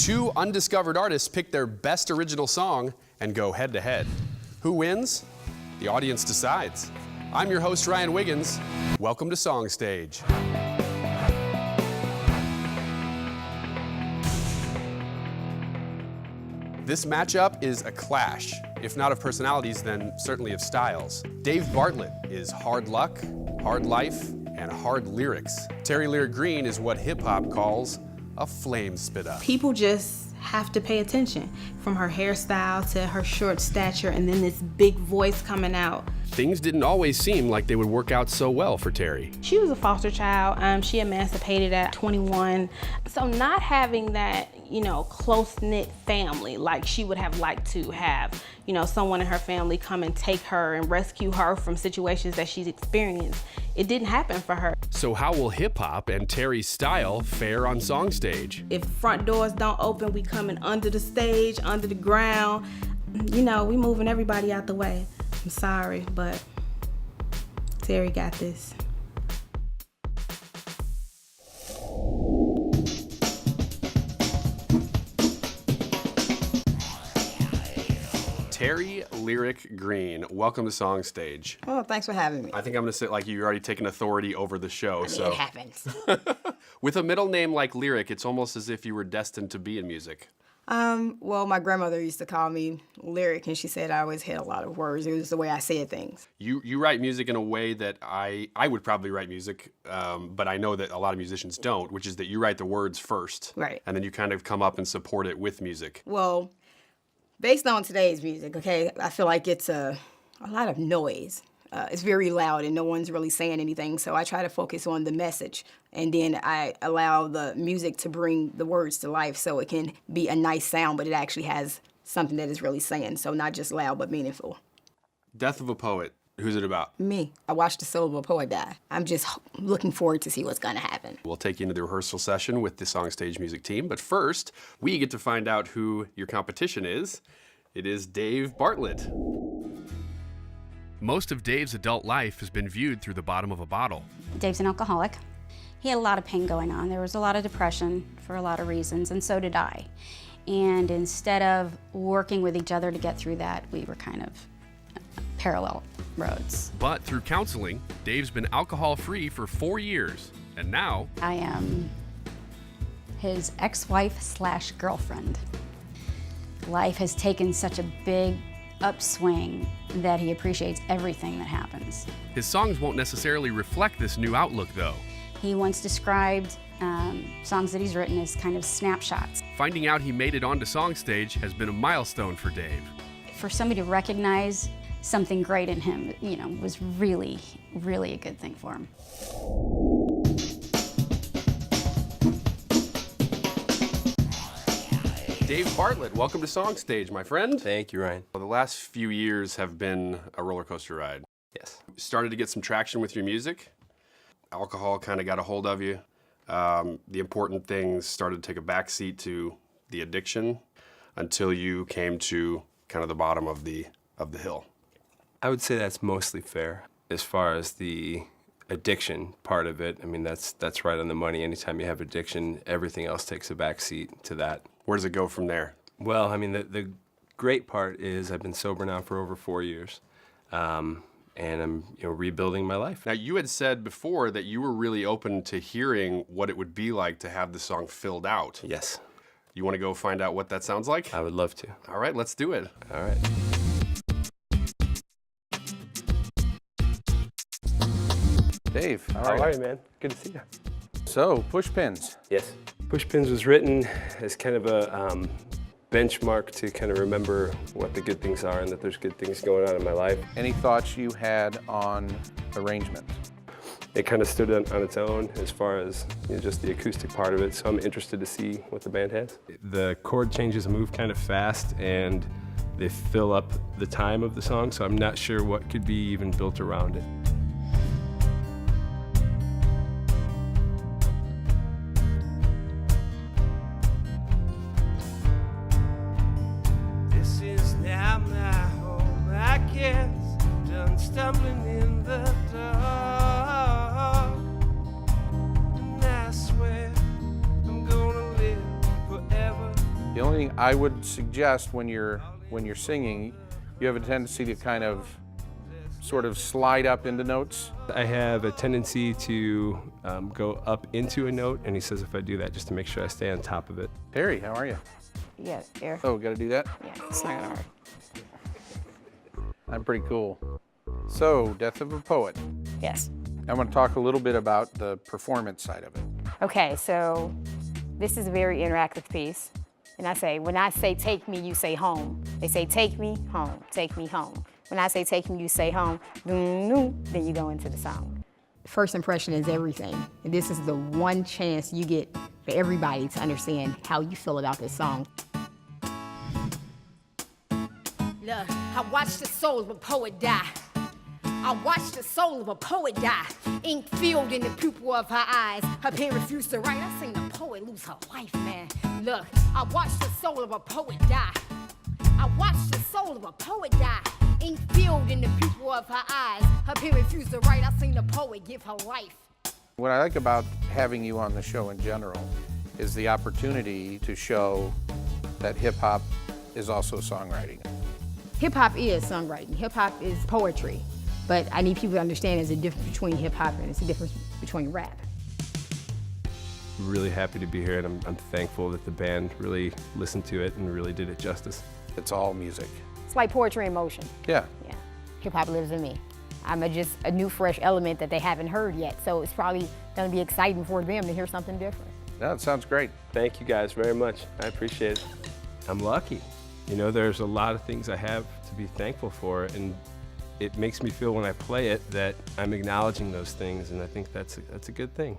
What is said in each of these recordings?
Two undiscovered artists pick their best original song and go head-to-head. Who wins? The audience decides. I'm your host, Ryan Wiggins. Welcome to Song Stage. This matchup is a clash, if not of personalities, then certainly of styles. Dave Bartlett is hard luck, hard life, and hard lyrics. Teri Lyric Green is what hip-hop calls a flame spit up. People just have to pay attention, from her hairstyle to her short stature and then this big voice coming out. Things didn't always seem like they would work out so well for Teri. She was a foster child. She emancipated at 21. So not having that, close-knit family like she would have liked to have, someone in her family come and take her and rescue her from situations that she's experienced. It didn't happen for her. So how will hip-hop and Teri's style fare on Song Stage? If front doors don't open, we coming under the stage, under the ground. We moving everybody out the way. I'm sorry, but Teri got this. Teri Lyric Green, welcome to Song Stage. Oh, thanks for having me. I think I'm gonna sit like you're already taking authority over the show. It happens. With a middle name like Lyric, it's almost as if you were destined to be in music. Well, my grandmother used to call me Lyric, and she said I always had a lot of words. It was the way I said things. You write music in a way that I would probably write music, but I know that a lot of musicians don't, which is that you write the words first. Right. And then you kind of come up and support it with music. Well, based on today's music, okay, I feel like it's a lot of noise. It's very loud and no one's really saying anything, so I try to focus on the message, and then I allow the music to bring the words to life so it can be a nice sound, but it actually has something that is really saying, so not just loud but meaningful. Death of a Poet, who's it about? Me. I watched the soul of a poet die. I'm just looking forward to see what's gonna happen. We'll take you into the rehearsal session with the Song Stage music team, but first, we get to find out who your competition is. It is Dave Bartlett. Most of Dave's adult life has been viewed through the bottom of a bottle. Dave's an alcoholic. He had a lot of pain going on. There was a lot of depression for a lot of reasons, and so did I. And instead of working with each other to get through that, we were kind of parallel roads. But through counseling, Dave's been alcohol-free for 4 years, and now I am his ex-wife/girlfriend. Life has taken such a big upswing that he appreciates everything that happens. his songs won't necessarily reflect this new outlook, though. He once described songs that he's written as kind of snapshots. Finding out he made it onto Song Stage has been a milestone for Dave. For somebody to recognize something great in him, was really, really a good thing for him. Dave Bartlett, welcome to Song Stage, my friend. Thank you, Ryan. Well, the last few years have been a roller coaster ride. Yes. Started to get some traction with your music. Alcohol kind of got a hold of you. The important things started to take a backseat to the addiction until you came to kind of the bottom of the hill. I would say that's mostly fair. As far as the addiction part of it, I mean, that's right on the money. Anytime you have addiction, everything else takes a backseat to that. Where does it go from there? Well, I mean, the great part is I've been sober now for over 4 years, and I'm rebuilding my life. Now, you had said before that you were really open to hearing what it would be like to have the song filled out. Yes. You want to go find out what that sounds like? I would love to. All right, let's do it. All right. Dave, How are you, man? Good to see you. So, Pushpins. Yes. Pushpins was written as kind of a benchmark to kind of remember what the good things are and that there's good things going on in my life. Any thoughts you had on arrangement? It kind of stood on its own as far as just the acoustic part of it, so I'm interested to see what the band has. The chord changes move kind of fast and they fill up the time of the song, so I'm not sure what could be even built around it. This is now my home, I guess, done stumbling in the dark. And I swear I'm gonna live forever The only thing I would suggest when you're singing, you have a tendency to kind of sort of slide up into notes. I have a tendency to go up into a note, and he says if I do that, just to make sure I stay on top of it. Teri, how are you? Yeah, air. Oh, got to do that? Yeah, it's not gonna hurt. I'm pretty cool. So, Death of a Poet. Yes. I want to talk a little bit about the performance side of it. Okay, so this is a very interactive piece. And when I say take me, you say home. They say take me home, take me home. When I say take me, you say home, then you go into the song. First impression is everything. And this is the one chance you get for everybody to understand how you feel about this song. Look, I watched the soul of a poet die. I watched the soul of a poet die. Ink filled in the pupil of her eyes. Her pen refused to write. I seen the poet lose her life, man. Look, I watched the soul of a poet die. I watched the soul of a poet die. Ink filled in the pupil of her eyes. Her pen refused to write. I seen the poet give her life. What I like about having you on the show in general is the opportunity to show that hip-hop is also songwriting. Hip-hop is songwriting. Hip-hop is poetry. But I need people to understand there's a difference between hip-hop and it's a difference between rap. Really happy to be here, and I'm thankful that the band really listened to it and really did it justice. It's all music. It's like poetry in motion. Yeah. Yeah, hip-hop lives in me. I'm just a new, fresh element that they haven't heard yet, so it's probably gonna be exciting for them to hear something different. Yeah, it sounds great. Thank you guys very much. I appreciate it. I'm lucky. You know, there's a lot of things I have to be thankful for, and it makes me feel when I play it that I'm acknowledging those things, and I think that's a good thing.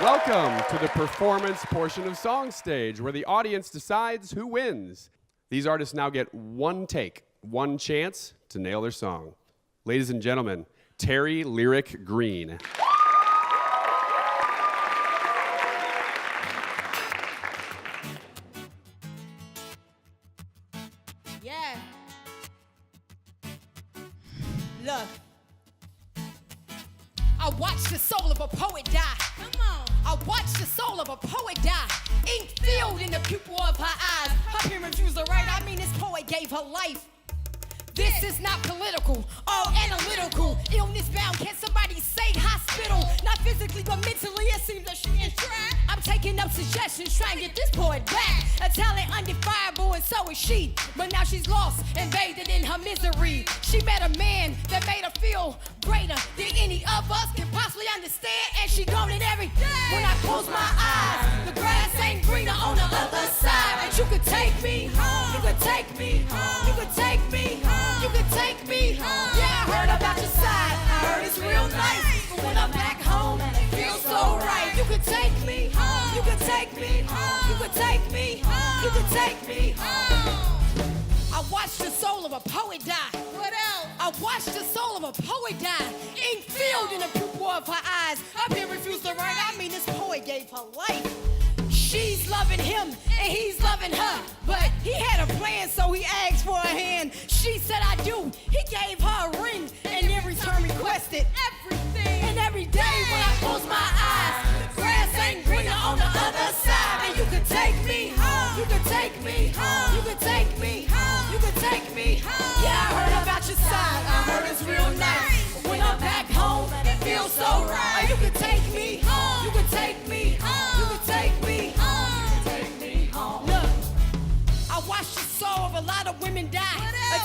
Welcome to the performance portion of Song Stage, where the audience decides who wins. These artists now get one take, one chance to nail their song. Ladies and gentlemen, Teri Lyric Green. Yeah. Look. I watched the soul of a poet die. Come on. I watched the soul of a poet die. Ink filled in the pupil of her eyes. Her pen refused to write. I mean, this poet gave her life. This is not political, all analytical. Illness bound, can somebody say hospital? Not physically, but mentally, it seems that she is trapped. I'm taking up suggestions, trying to get this poet back. A talent undefilable, and so is she. But now she's lost and bathed in her misery. She met a man that made her feel greater than any of us can possibly understand. And she gone it every day. When I close my eyes, the grass ain't greener on the other side. And you could take me home. You could take me home. You could take me home. You could take me home. Yeah, I heard about your side. I heard it's real nice. But when I'm back home, it feels so right. You could take me home. You could take me home. You could take me home. You could take me home. I watched the soul of a poet die. What else? I watched the soul of a poet die. Ink filled in the pupil of her eyes. Her pen refused to write. I mean, this poet gave her life. She's loving him and he's loving her. But he had a plan, so he asked for a hand. She said, I do. He gave her a ring and in return requested everything. And every day when I close my eyes, the grass ain't greener on the other side. And you could take me home. You could take me home. You could take me home. You could take me home. Yeah, I heard about your side. I heard it's real nice. But when I'm back home, it feels so right. You could take me home. You could take me home. You could take me home. You could take me home. Look, I watched the soul of a lot of women die.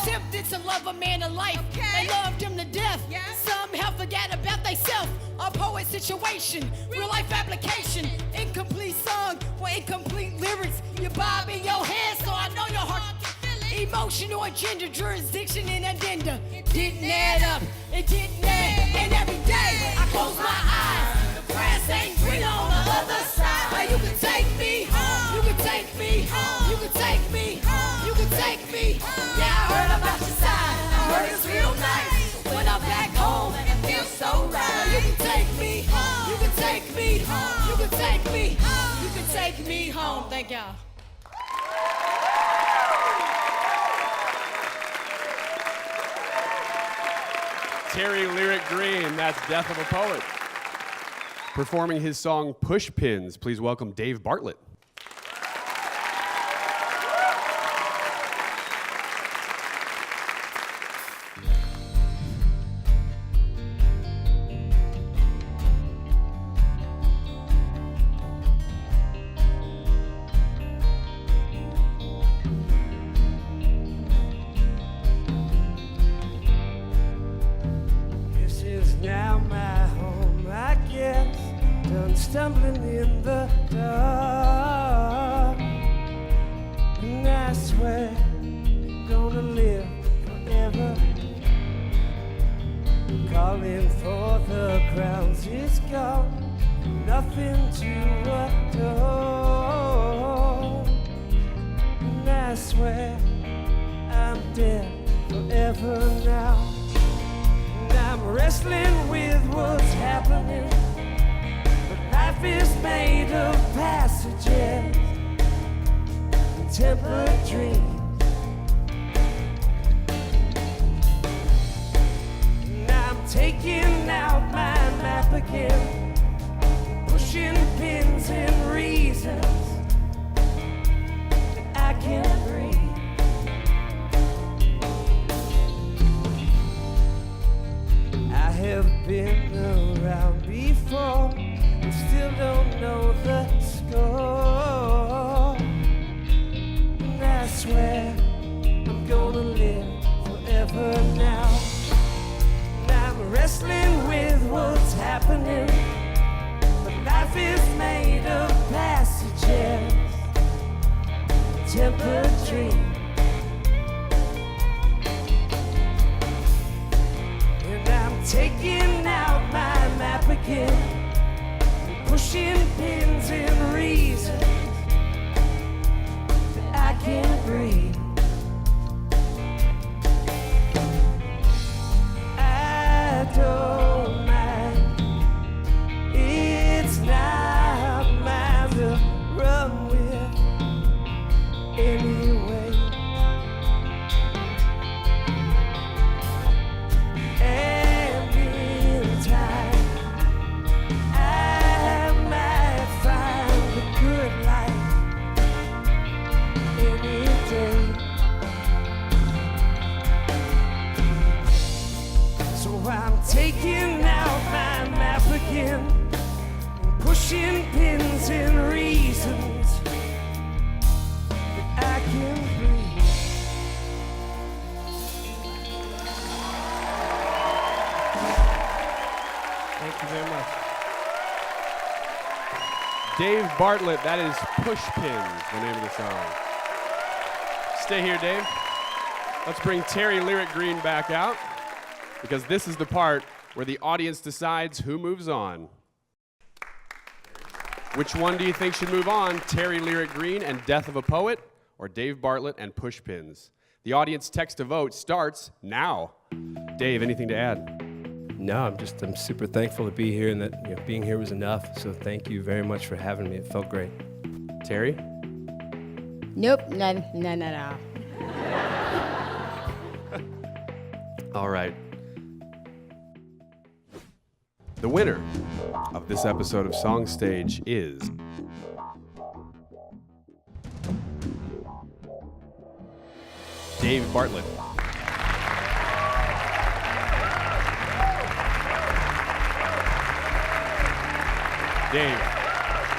Attempted to love a man of life. They loved him to death. Some have forgot about theyself. A poet situation, real life application. Incomplete song for incomplete lyrics. You bob in your head, so I know your heart can feel it. Emotional and gender jurisdiction and addenda. It didn't add up. It didn't add. And every day I close my eyes. The grass ain't greener on the other side. But you can take me home. You can take me home. You can take me home. You can take me home. Yeah, I heard about your side. I heard it's real nice. When I'm back home, it feels so right. You can take me home. You can take me home. You can take me home. You home. Thank y'all. Teri Lyric Green, that's Death of a Poet. Performing his song Push Pins, please welcome Dave Bartlett. This is now my home, I guess. Done stumbling in the dark. And I swear, gonna live forever. Calling for the crowns is gone. Nothing to adore. And I swear, I'm dead forever now. I'm wrestling with what's happening, but life is made of passages and tempered dreams. And I'm taking out my map again, pushing pins and reasons that I can't breathe. I have been around before, but still don't know the score. And I swear I'm gonna live forever now. And I'm wrestling with what's happening, but life is made of passages, tempered dreams. Taking out my map again, pushing pins and reasons that I can't breathe. I don't mind, it's not mine to run with anyway. Taking out my map again, pushing pins and reasons that I can breathe. Thank you very much. Dave Bartlett, that is Push Pins, the name of the song. Stay here, Dave. Let's bring Teri Lyric Green back out, because this is the part where the audience decides who moves on. Which one do you think should move on? Teri Lyric Green and Death of a Poet, or Dave Bartlett and Push Pins? The audience text to vote starts now. Dave, anything to add? No, I'm super thankful to be here, and that being here was enough. So thank you very much for having me. It felt great. Teri? Nope, no. All right. The winner of this episode of Song Stage is Dave Bartlett. Dave,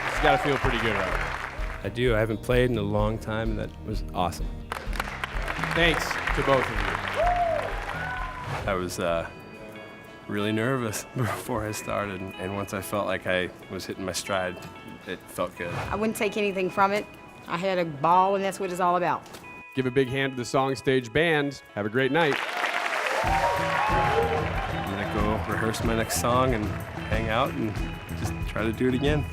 it's got to feel pretty good right now. I do. I haven't played in a long time, and that was awesome. Thanks to both of you. I was really nervous before I started, and once I felt like I was hitting my stride, it felt good. I wouldn't take anything from it. I had a ball, and that's what it's all about. Give a big hand to the Song Stage band. Have a great night. I'm gonna go rehearse my next song and hang out and just try to do it again.